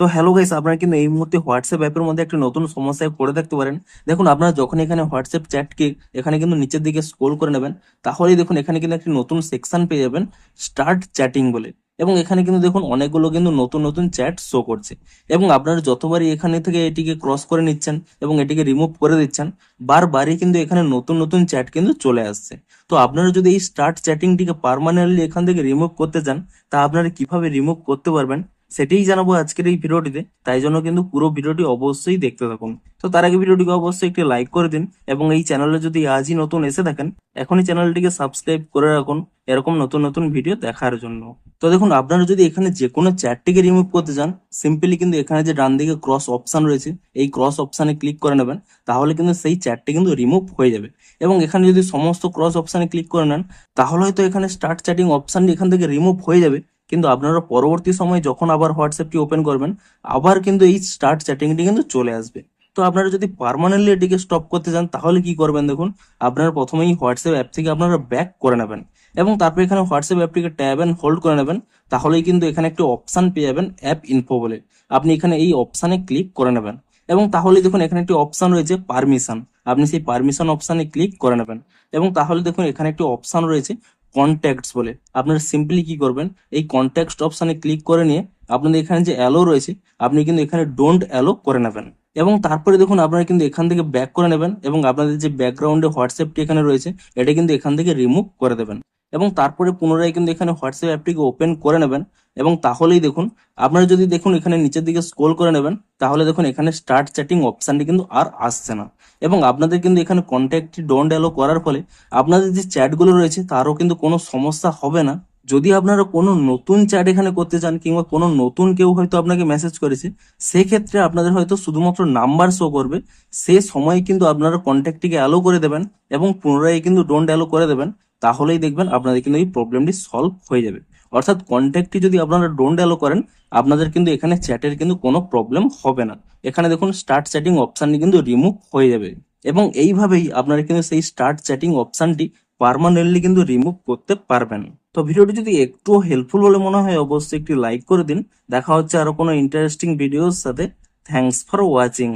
তো hello guys, আপনারা কিন্তু এই মুহূর্তে হোয়াটসঅ্যাপ অ্যাপের মধ্যে একটা নতুন সমস্যায় পড়ে থাকতে পারেন। দেখুন, আপনারা যখন এখানে হোয়াটসঅ্যাপ চ্যাটকে এখানে কিন্তু নিচের দিকে স্ক্রোল করে নেবেন, তাহলেই দেখুন এখানে কিন্তু একটি নতুন সেকশন পেয়ে যাবেন, স্টার্ট চ্যাটিং বলে। এবং এখানে কিন্তু দেখুন অনেকগুলো কিন্তু নতুন নতুন চ্যাট শো করছে। এবং আপনারা যতবারই এখানে থেকে এটিকে ক্রস করে নিচ্ছেন এবং এটিকে রিমুভ করে দিচ্ছেন, বারবারই কিন্তু এখানে নতুন নতুন চ্যাট কিন্তু চলে আসছে। তো আপনারা যদি এই স্টার্ট চ্যাটিংটিকে পার্মানেন্টলি এখান থেকে রিমুভ করতে চান, তা আপনারা কিভাবে রিমুভ করতে পারবেন সেটাই জানাবো আজকের এই ভিডিওটিতে। তাই জন্য কিন্তু পুরো ভিডিওটি অবশ্যই দেখতে থাকুন। তো তার আগে ভিডিওটিকে অবশ্যই একটি লাইক করে দিন, এবং এই চ্যানেলে যদি আজই নতুন এসে থাকেন, এখনই চ্যানেলটিকে সাবস্ক্রাইব করে রাখুন এরকম নতুন নতুন ভিডিও দেখার জন্য। তো দেখুন, আপনারা যদি এখানে যে কোনো চ্যাটটিকে রিমুভ করতে চান, সিম্পলি কিন্তু এখানে যে ডান দিকে ক্রস অপশন রয়েছে, এই ক্রস অপশনে ক্লিক করে নেবেন, তাহলে কিন্তু সেই চ্যাটটি কিন্তু রিমুভ হয়ে যাবে। এবং এখানে যদি সমস্ত ক্রস অপশনে ক্লিক করে নেন, তাহলে হয়তো এখানে স্টার্ট চ্যাটিং অপশনটি এখান থেকে রিমুভ হয়ে যাবে, কিন্তু আপনারা পরবর্তী সময় যখন আবার হোয়াটসঅ্যাপটি ওপেন করবেন, আবার কিন্তু এই স্টার্ট চ্যাটিংটি কিন্তু চলে আসবে। তো আপনারা যদি পার্মানেন্টলি এটিকে স্টপ করতে চান, তাহলে কি করবেন দেখুন, আপনারা প্রথমেই হোয়াটসঅ্যাপ অ্যাপ থেকে আপনারা ব্যাক করে নেবেন, এবং তারপর এখানে হোয়াটসঅ্যাপ অ্যাপটিকে ট্যাব অ্যান্ড হোল্ড করে নেবেন। তাহলেই কিন্তু এখানে একটি অপশন পেয়ে যাবেন, অ্যাপ ইনফো বলে। আপনি এখানে এই অপশানে ক্লিক করে নেবেন, এবং তাহলেই দেখুন এখানে একটি অপশন রয়েছে পারমিশন। আপনি সেই পারমিশন অপশানে ক্লিক করে নেবেন, এবং তাহলে দেখুন এখানে একটি অপশন রয়েছে কন্ট্যাক্টস বলে। আপনারা সিম্পলি কি করবেন, এই কন্ট্যাক্ট অপশানে ক্লিক করে নিয়ে আপনাদের এখানে যে অ্যালো রয়েছে, আপনি কিন্তু এখানে ডোন্ট অ্যালো করে নেবেন। এবং তারপরে দেখুন আপনারা কিন্তু এখান থেকে ব্যাক করে নেবেন, এবং আপনাদের যে ব্যাকগ্রাউন্ডে হোয়াটসঅ্যাপটি এখানে রয়েছে, এটা কিন্তু এখান থেকে রিমুভ করে দেবেন। এবং তারপরে পুনরায় কিন্তু এখানে হোয়াটসঅ্যাপ অ্যাপটিকে ওপেন করে নেবেন, এবং তাহলেই দেখুন, আপনারা যদি দেখুন এখানে নিচের দিকে স্ক্রোল করে নেবেন, তাহলে দেখুন এখানে স্টার্ট চ্যাটিং অপশানটি কিন্তু আর আসছে না। এবং আপনাদের কিন্তু এখানে কন্ট্যাক্টটি ডোন্ট অ্যালো করার ফলে আপনাদের যে চ্যাটগুলো রয়েছে তারও কিন্তু কোনো সমস্যা হবে না। যদি আপনারা কোনো নতুন চ্যাট এখানে করতে চান, কিংবা কোনো নতুন কেউ হয়তো আপনাকে মেসেজ করেছে, সেক্ষেত্রে আপনাদের হয়তো শুধুমাত্র নাম্বার শো করবে। সে সময় কিন্তু আপনারা কন্ট্যাক্টটিকে অ্যালো করে দেবেন, এবং পুনরায় কিন্তু ডোন্ট অ্যালো করে দেবেন। তাহলেই দেখবেন আপনাদের কিন্তু এই প্রবলেমটি সলভ হয়ে যাবে। অর্থাৎ কন্ট্যাক্টটি যদি আপনারা ডোন্ট অ্যালো করেন, আপনাদের কিন্তু এখানে চ্যাটের কিন্তু কোনো প্রবলেম হবে না। এখানে দেখুন স্টার্ট চ্যাটিং অপশানটি কিন্তু রিমুভ হয়ে যাবে, এবং এইভাবেই আপনারা কিন্তু সেই স্টার্ট চ্যাটিং অপশানটি পার্মানেন্টলি কিন্তু রিমুভ করতে পারবেন। তো ভিডিওটি যদি একটু হেল্পফুল বলে মনে হয়, অবশ্যই একটি লাইক করে দিন। দেখা হচ্ছে আরো কোনো ইন্টারেস্টিং ভিডিওর সাথে। Thanks for watching.